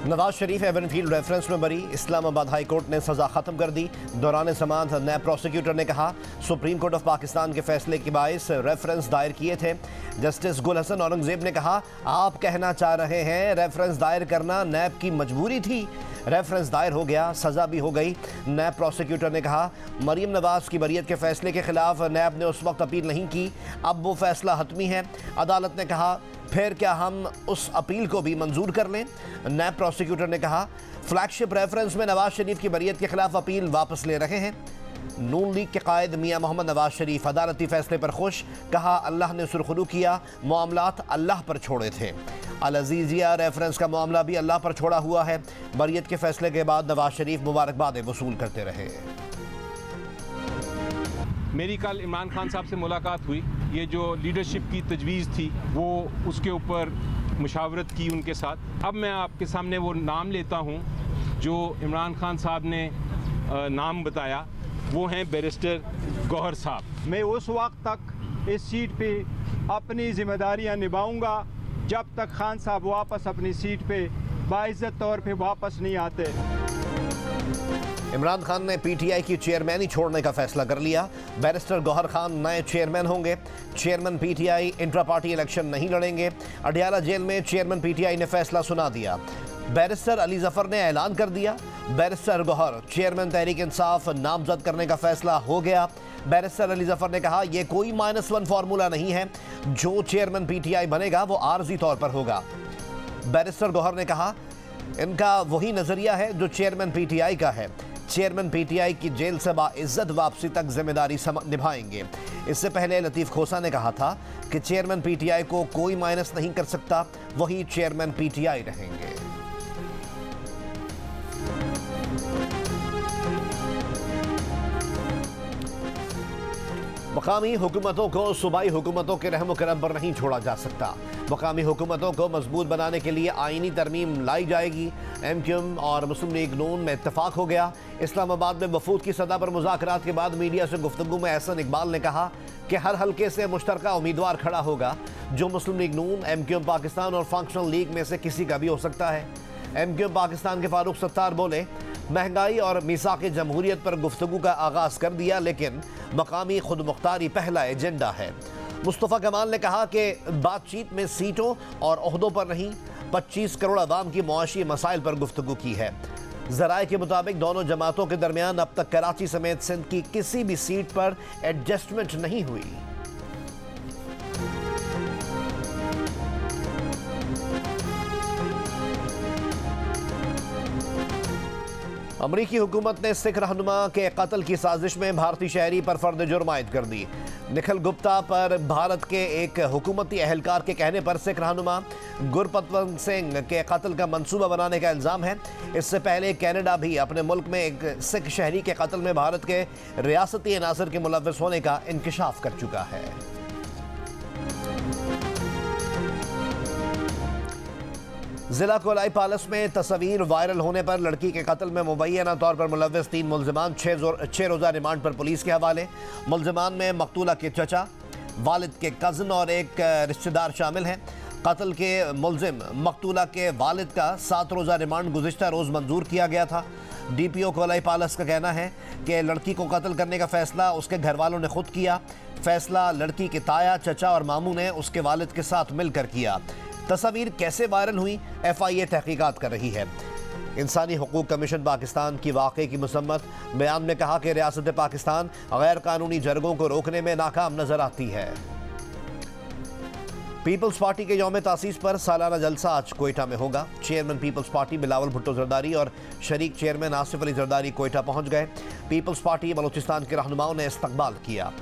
Nawaz Sharif Avenfield reference में बरी, Islamabad high court ने सजा खत्म कर दी। दौरान समाअत नैब प्रोसिक्यूटर ने कहा सुप्रीम कोर्ट ऑफ पाकिस्तान के फैसले के बायस रेफरेंस दायर किए थे। जस्टिस गुल हसन औरंगजेब ने कहा आप कहना चाह रहे हैं रेफरेंस दायर करना नैब की मजबूरी थी। रेफरेंस दायर हो गया, सजा भी हो गई। नैब प्रोसिक्यूटर ने कहा मरीम नवाज की बरियत के फैसले के खिलाफ नैब ने उस वक्त अपील नहीं की, अब वो फैसला हतमी है। अदालत ने कहा फिर क्या हम उस अपील को भी मंजूर कर लें। नैब प्रोसिक्यूटर ने कहा फ्लैगशिप रेफरेंस में नवाज शरीफ की बरियत के खिलाफ अपील वापस ले रहे हैं। नून लीग के कायद मियां मोहम्मद नवाज शरीफ अदालती फैसले पर खुश, कहा अल्लाह ने सुरखरू किया, मामलात अल्लाह पर छोड़े थे। अल अजीजिया रेफरेंस का मामला भी अल्लाह पर छोड़ा हुआ है। बरियत के फैसले के बाद नवाज शरीफ मुबारकबादें वसूल करते रहे। मेरी कल इमरान खान साहब से मुलाकात हुई। ये जो लीडरशिप की तजवीज़ थी वो उसके ऊपर मुशावरत की उनके साथ। अब मैं आपके सामने वो नाम लेता हूँ जो इमरान खान साहब ने नाम बताया, वो हैं बैरिस्टर गौहर साहब। मैं उस वक्त तक इस सीट पे अपनी जिम्मेदारियां निभाऊंगा जब तक खान साहब वापस अपनी सीट पे बाइज्जत तौर पे वापस नहीं आते। इमरान खान ने पीटीआई की चेयरमैन ही छोड़ने का फैसला कर लिया। बैरिस्टर गौहर खान नए चेयरमैन होंगे। Chairman PTI intra party election नहीं लड़ेंगे। अडियाला जेल में चेयरमैन पीटीआई ने फैसला सुना दिया। बैरिस्टर अली जफर ने ऐलान कर दिया बैरिस्टर गौहर चेयरमैन तहरीक इंसाफ नामजद करने का फैसला हो गया। बैरिस्टर अली जफर ने कहा यह कोई -1 फार्मूला नहीं है, जो चेयरमैन पीटीआई बनेगा वो आर्जी तौर पर होगा। बैरिस्टर गौहर ने कहा इनका वही नजरिया है जो चेयरमैन पीटीआई का है। चेयरमैन पीटीआई की जेल से बाइज्जत वापसी तक जिम्मेदारी निभाएंगे। इससे पहले लतीफ़ खोसा ने कहा था कि चेयरमैन पीटीआई को कोई माइनस नहीं कर सकता, वही चेयरमैन पीटीआई रहेंगे। मकामी हुकूमतों को सूबाई हुकूमतों के रहम करम पर नहीं छोड़ा जा सकता। मकामी हुकूमतों को मजबूत बनाने के लिए आईनी तरमीम लाई जाएगी। MQM और मुस्लिम लीग नून में इत्तफाक हो गया। इस्लामाबाद में वफूद की सतह पर मुज़ाकरात के बाद मीडिया से गुफ्तगू में एहसन इकबाल ने कहा कि हर हल्के से मुश्तरका उम्मीदवार खड़ा होगा, जो मुस्लिम लीग नून, MQM पाकिस्तान और फंक्शनल लीग में से किसी का भी हो सकता है। MQM पाकिस्तान के फारूक सत्तार बोले महंगाई और मीसाक़ जमहूरियत पर गुफ्तगू का आगाज़ कर दिया, लेकिन मकामी खुद मुख्तारी पहला एजेंडा है। मुस्तफ़ा कमाल ने कहा कि बातचीत में सीटों और ओहदों पर नहीं, 25 करोड़ अवाम की मुआशी मसाइल पर गुफ्तगू की है। ज़राए के मुताबिक दोनों जमातों के दरमियान अब तक कराची समेत सिंध की किसी भी सीट पर एडजस्टमेंट नहीं हुई। अमरीकी हुकूमत ने सिख रहनुमा के कत्ल की साजिश में भारतीय शहरी पर फर्द जुर्म आयद कर दी। निखिल गुप्ता पर भारत के एक हुकूमती अहलकार के कहने पर सिख रहनुमा गुरपतवंत सिंह के कत्ल का मंसूबा बनाने का इल्ज़ाम है। इससे पहले कनाडा भी अपने मुल्क में एक सिख शहरी के कत्ल में भारत के रियासती अनासर के मुलव्वस होने का इंकशाफ कर चुका है। जिला कोलाई पालस में तस्वीर वायरल होने पर लड़की के कत्ल में मुबैना तौर पर मुलव्वस 3 मुल्ज़िमान 6 रोज़ा रिमांड पर पुलिस के हवाले। मुल्ज़िमान में मकतूला के चचा, वालिद के कज़न और एक रिश्तेदार शामिल हैं। कत्ल के मुल्ज़िम मकतूला के वालिद का 7 रोज़ा रिमांड गुज़िश्ता रोज़ मंजूर किया गया था। DPO कोलाई पालस का कहना है कि लड़की को कत्ल करने का फ़ैसला उसके घर वालों ने खुद किया। फ़ैसला लड़की के ताया, चचा और मामू ने उसके वालिद के साथ मिलकर किया। तस्वीर कैसे वायरल हुई, FIA तहकीकात कर रही है। इंसानी हुकूक कमीशन पाकिस्तान की वाक़े की मसम्मत। बयान में कहा कि रियासत पाकिस्तान गैर कानूनी जरगों को रोकने में नाकाम नजर आती है। पीपल्स पार्टी के यौम तासीस पर सालाना जलसा आज कोयटा में होगा। Chairman People's Party Bilawal Bhutto Zardari और शरीक चेयरमैन आसिफ अली जरदारी कोयटा पहुँच गए। पीपल्स पार्टी बलूचिस्तान के रहनुमाओं ने इस्तकबाल किया।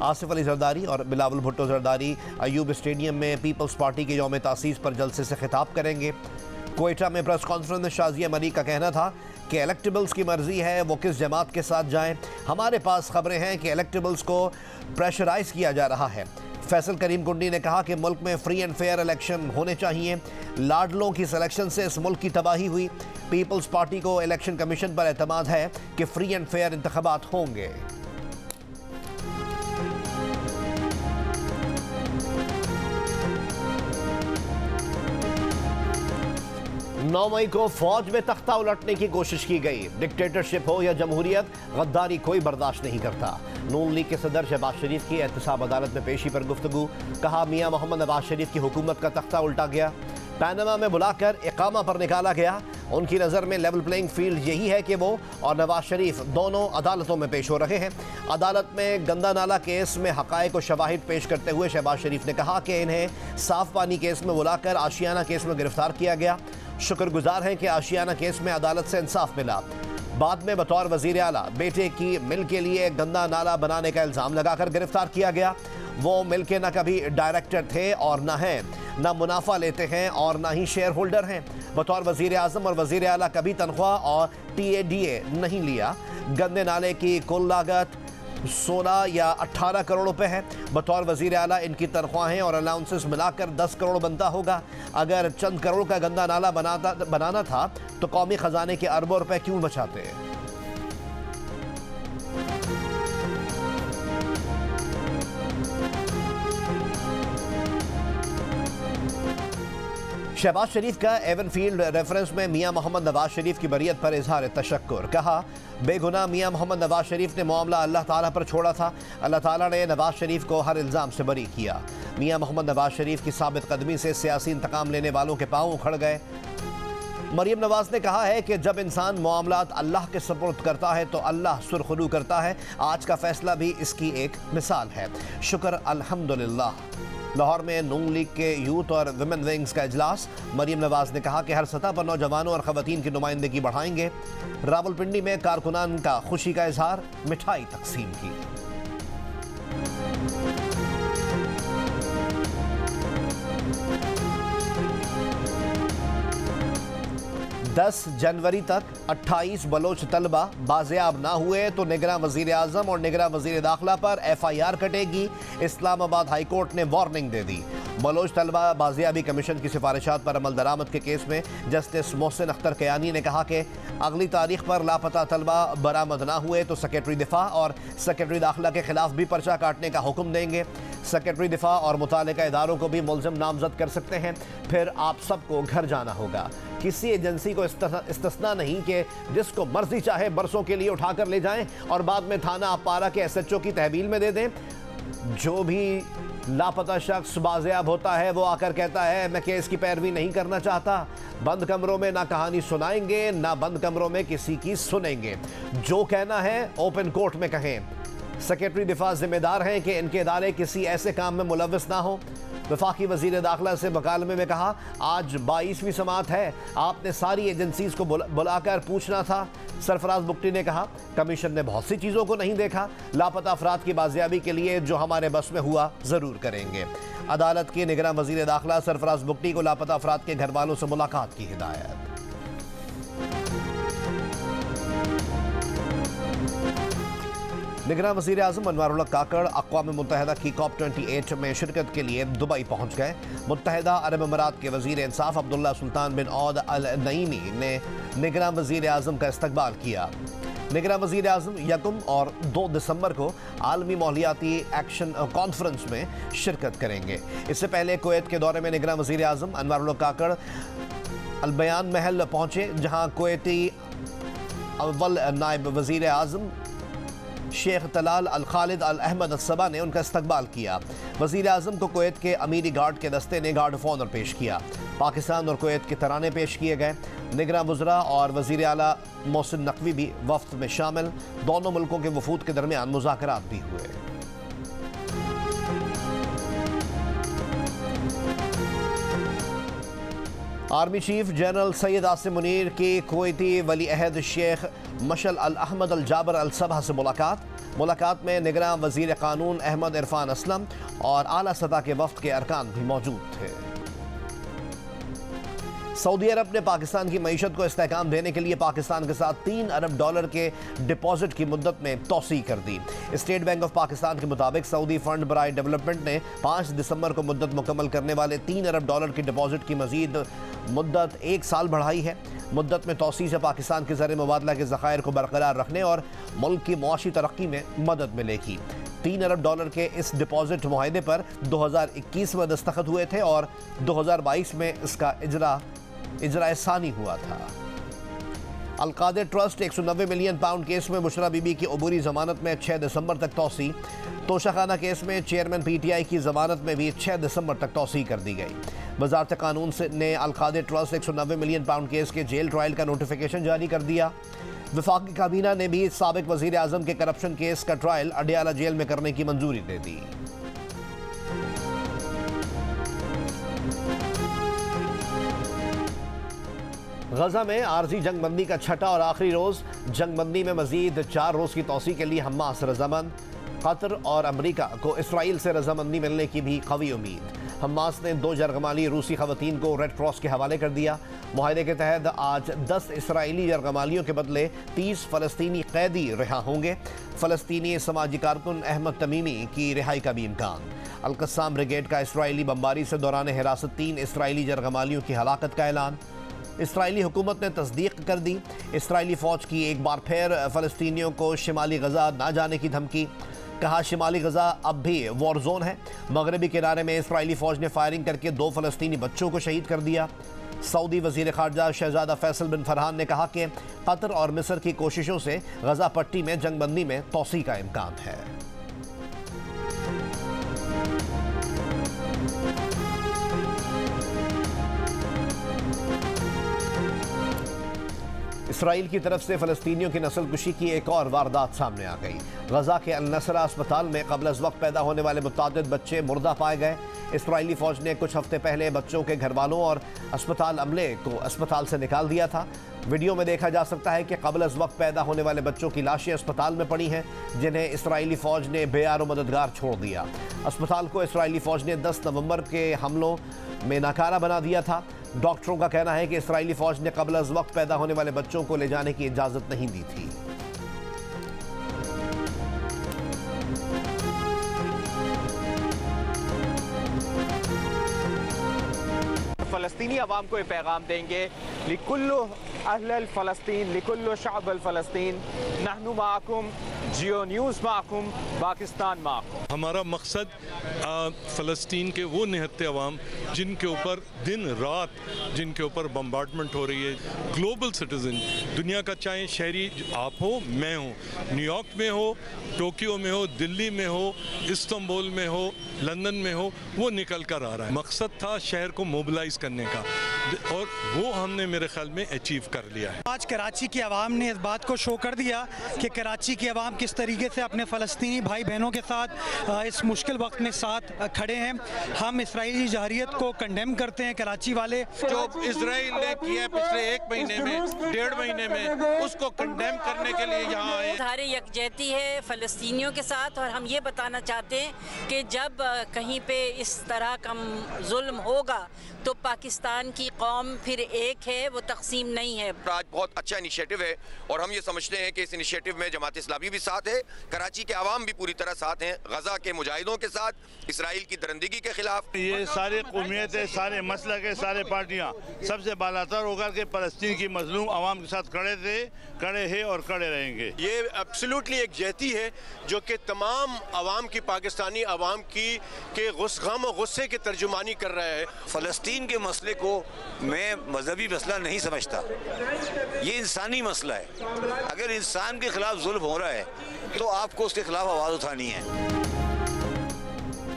आसिफ अली जरदारी और बिलावल भुट्टो जरदारी अयूब स्टेडियम में पीपल्स पार्टी के यौम तासीस पर जलसे से खिताब करेंगे। कोयटा में प्रेस कॉन्फ्रेंस में शाजिया मलिक का कहना था कि इलेक्टेबल्स की मर्जी है वो किस जमात के साथ जाएं। हमारे पास खबरें हैं कि इलेक्टेबल्स को प्रेशराइज किया जा रहा है। फैसल करीम कुंडी ने कहा कि मुल्क में फ्री एंड फेयर इलेक्शन होने चाहिए। लाडलों की सिलेक्शन से इस मुल्क की तबाही हुई। पीपल्स पार्टी को इलेक्शन कमीशन पर एतमाद है कि फ्री एंड फेयर इंतखाबात होंगे। 9 मई को फौज में तख्ता उलटने की कोशिश की गई। डिक्टेटरशिप हो या जमहूरियत, गद्दारी कोई बर्दाश्त नहीं करता। नून लीग के सदर शहबाज शरीफ की एहतसाब अदालत में पेशी पर गुफ्तगू। कहा मियां मोहम्मद नवाज शरीफ की हुकूमत का तख्ता उल्टा गया। पैनमा में बुलाकर इकामा पर निकाला गया। उनकी नज़र में लेवल प्लेइंग फील्ड यही है कि वो और नवाज शरीफ दोनों अदालतों में पेश हो रहे हैं। अदालत में गंदा नाला केस में हक़ाइक़ और शवाहिद पेश करते हुए शहबाज शरीफ ने कहा कि इन्हें साफ पानी केस में बुलाकर आशियाना केस में गिरफ्तार किया गया। शुक्रगुजार हैं कि आशियाना केस में अदालत से इंसाफ मिला। बाद में बतौर वज़ीर आला बेटे की मिल के लिए गंदा नाला बनाने का इल्ज़ाम लगाकर गिरफ्तार किया गया। वो मिल के न कभी डायरेक्टर थे और न हैं, न मुनाफा लेते हैं और न ही शेयर होल्डर हैं। बतौर वज़ीर आज़म और वज़ीर आला कभी तनख्वाह और TADA नहीं लिया। गंदे नाले की कुल लागत 16 या 18 करोड़ रुपए है। बतौर वज़ीर आला इनकी तनख्वाहें और अलाउंसेस मिलाकर 10 करोड़ बनता होगा। अगर चंद करोड़ का गंदा नाला बनाना था तो कौमी ख़जाने के अरबों रुपए क्यों बचाते? शहबाज शरीफ का एवनफील्ड रेफरेंस में मियां मोहम्मद नवाज शरीफ की बरियत पर इजहार तशक्कुर। कहा बेगुनाह मियां मोहम्मद नवाज शरीफ ने मामला अल्लाह ताला पर छोड़ा था। अल्लाह ताला ने नवाज शरीफ को हर इल्ज़ाम से बरी किया। मियां मोहम्मद नवाज शरीफ की साबित कदमी से सियासी इंतकाम लेने वालों के पांव उखड़ गए। मरियम नवाज ने कहा है कि जब इंसान मामलात अल्लाह के सपुर्द करता है तो अल्लाह सुरखरू करता है। आज का फैसला भी इसकी एक मिसाल है। शुक्र अल्हम्दुलिल्लाह। लाहौर में नून लीग के यूथ और विमेन विंग्स का इजलास। मरियम नवाज ने कहा कि हर सतह पर नौजवानों और ख़वातीन की नुमाइंदगी बढ़ाएंगे। रावलपिंडी में कारकुनान का खुशी का इजहार, मिठाई तकसीम की। 10 जनवरी तक 28 बलोच तलबा बाजियाब ना हुए तो निगरां वज़ीर आज़म और निगरां वज़ीर दाखिला पर FIR कटेगी। इस्लामाबाद हाई कोर्ट ने वार्निंग दे दी। बलोच तलबा बाजियाबी कमीशन की सिफारिशात पर अमल दरामद के केस में जस्टिस मोहसिन अख्तर कयानी ने कहा कि अगली तारीख पर लापता तलबा बरामद ना हुए तो सेक्रेटरी दिफा और सेक्रेटरी दाखिला के खिलाफ भी पर्चा काटने का हुक्म देंगे। सेक्रेटरी दिफा और मुतालिका इदारों को भी मुल्ज़िम नामजद कर सकते हैं। फिर आप सबको घर जाना होगा। किसी एजेंसी को इस्तिस्ना नहीं कि जिसको मर्जी चाहे बरसों के लिए उठाकर ले जाएं और बाद में थाना अपारा के SHO की तहवील में दे दें। जो भी लापता शख्स बाजियाब होता है वो आकर कहता है मैं केस की पैरवी नहीं करना चाहता। बंद कमरों में ना कहानी सुनाएंगे ना बंद कमरों में किसी की सुनेंगे। जो कहना है ओपन कोर्ट में कहें। सेक्रेटरी दिफा जिम्मेदार हैं कि इनके इदारे किसी ऐसे काम में मुलव्वस ना हो। वफाकी वज़ीर दाखिला से मुकालमे में कहा आज 22वीं समात है, आपने सारी एजेंसीज को बुलाकर पूछना था। सरफराज बुगटी ने कहा कमीशन ने बहुत सी चीज़ों को नहीं देखा। लापता अफराद की बाजियाबी के लिए जो हमारे बस में हुआ ज़रूर करेंगे। अदालत के निगरां वज़ीर दाखिला सरफराज बुगटी को लापता अफराद के घर वालों से मुलाकात की हिदायत। निगरां वज़ीर आज़म अनवारुल्लाह काकड़ अक़वाम मुत्तहिदा की COP28 में शिरकत के लिए दुबई पहुँच गए। मुत्तहिदा अरब अमारात के वज़ीर इंसाफ अब्दुल्ला सुल्तान बिन औद अल नईमी ने निगरां वज़ीर आज़म का इस्तकबाल किया। निगरां वज़ीर आज़म 1 और 2 दिसंबर को आलमी माहौलियाती एक्शन कॉन्फ्रेंस में शिरकत करेंगे। इससे पहले कुवैत के दौरे में निगरां वज़ीर आज़म अनवारुल्लाह काकड़ अल बयान महल पहुँचे, जहाँ कुवैती अव्वल नायब वज़ीर आज़म शेख तलाल अल खालिद अल अहमद असबा ने उनका इस्तकबाल किया। वज़ीर आज़म को कुवैत के अमीरी गार्ड के दस्ते ने गार्ड ऑफ ऑनर पेश किया। पाकिस्तान और कुवैत के तराने पेश किए गए। निगरां वज़रा और वज़ीर आला मोहसिन नकवी भी वफ्द में शामिल। दोनों मुल्कों के वफूद के दरमियान मुज़ाकरात भी हुए। Army chief general Syed Asim Munir की कुवैती वली अहद शेख मशल अल अहमद अल जाबर अल सबा से मुलाकात में निगरां वज़ीर क़ानून अहमद इरफान असलम और आला सतह के वफ्द के अरकान भी मौजूद थे। सऊदी अरब ने पाकिस्तान की मईशत को इस्तेहकाम देने के लिए पाकिस्तान के साथ $3 अरब के डिपॉजिट की मुद्दत में तोसी कर दी। स्टेट बैंक ऑफ पाकिस्तान के मुताबिक सऊदी फंड बराए डेवलपमेंट ने 5 दिसंबर को मुद्दत मुकम्मल करने वाले $3 अरब की डिपॉजिट की मजीद मुद्दत 1 साल बढ़ाई है। मुद्दत में तोसी से पाकिस्तान के ज़र मुबादला के ज़खायर को बरकरार रखने और मुल्क की मुआशी तरक्की में मदद मिलेगी। $3 अरब के इस डिपॉजिट मुआहदे पर 2021 में दस्तखत हुए थे और 2022 में इसका इजरा इजराए सानी हुआ था। अलकादे ट्रस्ट 190 मिलियन पाउंड केस में बुशरा बीबी की अबूरी जमानत में 6 दिसंबर तक तौसी। तोशाखाना केस में चेयरमैन PTI की जमानत में भी 6 दिसंबर तक तौसी कर दी गई। वजारत कानून ने अलकादे ट्रस्ट 190 मिलियन पाउंड केस के जेल ट्रायल का नोटिफिकेशन जारी कर दिया। वफाकी काबीना ने भी साबिक वजीर आजम के करप्शन केस का ट्रायल अडियाला जेल में करने की मंजूरी दे दी। गजा में आरजी जंगबंदी का छठा और आखिरी रोज। जंगबंदी में मजीद 4 रोज की तौसी के लिए हमास रजामंद। कतर और अमरीका को इसराइल से रजामंदी मिलने की भी कवी उम्मीद। हमास ने 2 यरगमाली रूसी खवातीन को रेड क्रॉस के हवाले कर दिया। मुआहदे के तहत आज 10 इसराइली यरगमालियों के बदले 30 फ़लस्तीनी कैदी रिहा होंगे। फ़लस्तीनी समाजी कारकुन अहमद तमीमी की रिहाई का भी इम्कान। अल-कस्साम ब्रिगेड का इसराइली बमबारी से दौरान हिरासत 3 इसराइली यरगमालियों की हलाकत का ऐलान। इसराइली हुकूमत ने तस्दीक कर दी। इसराइली फ़ौज की एक बार फिर फ़लस्तीनियों को शिमाली गजा ना जाने की धमकी। कहा शिमाली गजा अब भी वॉर जोन है। मगरबी किनारे में इसराइली फ़ौज ने फायरिंग करके 2 फ़लस्तीनी बच्चों को शहीद कर दिया। सऊदी वज़ीर ख़ारजा शहज़ादा फैसल बिन फरहान ने कहा कि कतर और मिस्र की कोशिशों से गजा पट्टी में जंगबंदी में तौसी का इम्कान है। इसराइल की तरफ से फ़लस्तीनियों की नस्लकुशी की एक और वारदात सामने आ गई। गजा के अल-नसरा अस्पताल में क़ब्ल अज़ वक्त पैदा होने वाले मुतअद्दिद बच्चे मुर्दा पाए गए। इसराइली फ़ौज ने कुछ हफ्ते पहले बच्चों के घर वालों और अस्पताल अमले को अस्पताल से निकाल दिया था। वीडियो में देखा जा सकता है कि क़ब्ल अज़ वक्त पैदा होने वाले बच्चों की लाशें अस्पताल में पड़ी हैं, जिन्हें इसराइली फ़ौज ने बेयार मददगार छोड़ दिया। अस्पताल को इसराइली फ़ौज ने 10 नवंबर के हमलों में नाकारा बना दिया था। डॉक्टरों का कहना है कि इसराइली फ़ौज ने क़ब्ल अज़ वक्त पैदा होने वाले बच्चों को ले जाने की इजाज़त नहीं दी थी। फ़लस्तीनी अवाम को ये पैगाम देंगे, लिकुल्लु अहल फ़लस्तीन, लिकुल्लु शअब फ़लस्तीन, नहनु माअकुम, जियो न्यूज़ माअकुम, पाकिस्तान माअकुम। हमारा मकसद फ़लस्तीन के वो निहत्ते अवाम जिनके ऊपर दिन रात जिनके ऊपर बम्बार्डमेंट हो रही है, ग्लोबल सिटीज़न, दुनिया का चाहे शहरी आप हो, मैं हूँ, न्यूयॉर्क में हो, टोक्यो में हो, दिल्ली में हो, इस्तांबुल में हो, लंदन में हो, वो निकल कर आ रहा है। मकसद था शहर को मोबिलाइज करने का और वो हमने मेरे ख्याल में अचीव कर लिया है। आज कराची की आवाम ने इस बात को शो कर दिया कि कराची की आवाम किस तरीके से अपने फ़लस्तीनी भाई बहनों के साथ इस मुश्किल वक्त में साथ खड़े हैं। हम इसराइली जहरियत को कंडेम करते हैं। कराची वाले जो इसराइल ने किया पिछले 1 महीने में, 1.5 महीने में, उसको कंडेम करने के लिए यहाँ आए। सारे यकजहती है फ़लस्तीनियों के साथ और हम ये बताना चाहते हैं कि जब कहीं पे इस तरह का जुल्म होगा तो पाकिस्तान की कौम फिर एक है, वो तकसीम नहीं है। आज बहुत अच्छा इनिशिएटिव है और हम ये समझते हैं कि इस इनिशिएटिव में जमात इस्लामी भी साथ है, कराची के आवाम भी पूरी तरह साथ हैं, गजा के मुजाहिदों के साथ, इसराइल की दरंदगी के खिलाफ। ये सारे कौमियतें, सारे मसलक के सारे पार्टियाँ सबसे बालातर होकर के फ़लस्तीन की मजलूम आवाम के साथ खड़े थे, खड़े हैं और खड़े रहेंगे। ये एब्सोल्युटली एक जहती है जो कि तमाम आवाम की, पाकिस्तानी आवाम की के गम और गुस्से की तर्जुमानी कर रहा है। फ़लस्तीन के मसले को मैं मजहबी मसला नहीं समझता, ये इंसानी मसला है। अगर इंसान के खिलाफ जुल्म हो रहा है तो आपको उसके खिलाफ आवाज़ उठानी है।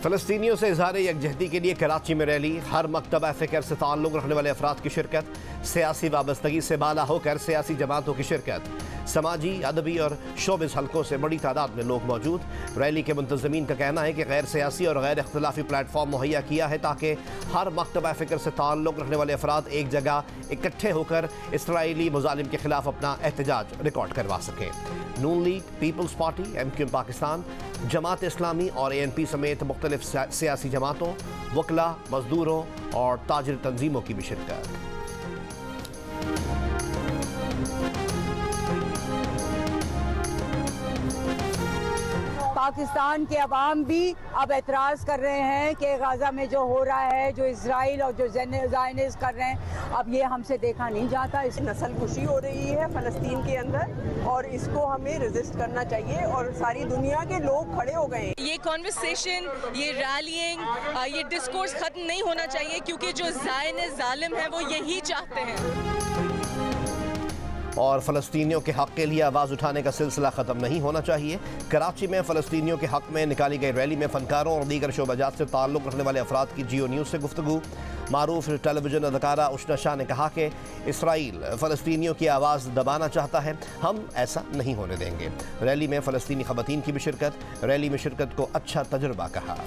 फ़लस्तीनियों से इज़हार यकजहती के लिए कराची में रैली। हर मकतबा फ़िक्र से ताल्लुक़ रखने वाले अफराद की शिरकत। सियासी वाबस्तगी से बाला होकर सियासी जमातों की शिरकत। समाजी, अदबी और शोबिस हलकों से बड़ी तादाद में लोग मौजूद। रैली के मुंतज़मीन का कहना है कि गैर सियासी और गैर इख्तिलाफी प्लेटफॉर्म मुहैया किया है ताकि हर मकतबा फ़िक्र से ताल्लुक़ रखने वाले अफराद एक जगह इकट्ठे होकर इसराइली मुजालिम के खिलाफ अपना एहतजाज रिकॉर्ड करवा सकें। Noon league, peoples party, MQM Pakistan, Jamaat Islami और ANP समेत मुख्तलिफ सियासी जमातों, वकला, मजदूरों और ताजिर तंजीमों की भी शिरकत। पाकिस्तान के अवाम भी अब एतराज़ कर रहे हैं कि गाज़ा में जो हो रहा है, जो इसराइल और जो ज़ायनिस्ट कर रहे हैं, अब ये हमसे देखा नहीं जाता। इस नस्लकुशी हो रही है फ़लस्तीन के अंदर और इसको हमें रेजिस्ट करना चाहिए और सारी दुनिया के लोग खड़े हो गए। ये कॉन्वर्सेशन, ये रैलिंग, ये डिस्कोर्स ख़त्म नहीं होना चाहिए क्योंकि जो ज़ायनिस्ट जालिम है वो यही चाहते हैं। और फ़लस्तीनियों के हक़ के लिए आवाज़ उठाने का सिलसिला ख़त्म नहीं होना चाहिए। कराची में फ़लस्तीनियों के हक़ में निकाली गई रैली में फ़नकारों और दीगर शोबाजात से ताल्लुक़ रखने वाले अफराद की जियो न्यूज़ से गुफ्तगू। मारूफ टेलीविज़न अदाकारा उशना शाह ने कहा कि इसराइल फ़लस्तीनियों की आवाज़ दबाना चाहता है, हम ऐसा नहीं होने देंगे। रैली में फ़लस्तीनी ख़वातीन की भी शिरकत, रैली में शिरकत को अच्छा तजुर्बा कहा।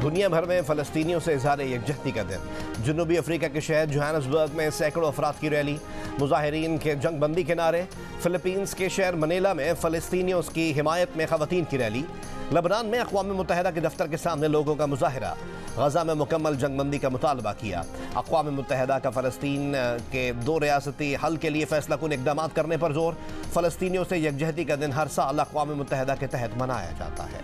दुनिया भर में फ़लस्तीनियों से इज़हार यकजहती का दिन। जनूबी अफ्रीका के शहर जोहान्सबर्ग में सैकड़ों अफराद की रैली, मुजाहिरीन के जंग बंदी के नारे। फ़िलिपींस के शहर मनीला में फ़लस्तीनियों की हिमायत में ख़वातीन की रैली। लबनान में अक़वाम मुत्तहिदा के दफ्तर के सामने लोगों का मुजाहरा, गज़ा में मुकम्मल जंग बंदी का मुतालबा किया। अक़वाम मुत्तहिदा का फ़लस्तीन के 2 रियासती हल के लिए फ़ैसला कुन इक़दामात करने पर जोर। फ़लस्तीनियों से यकजहती का दिन हर साल अक़वाम मुत्तहिदा के तहत मनाया जाता है।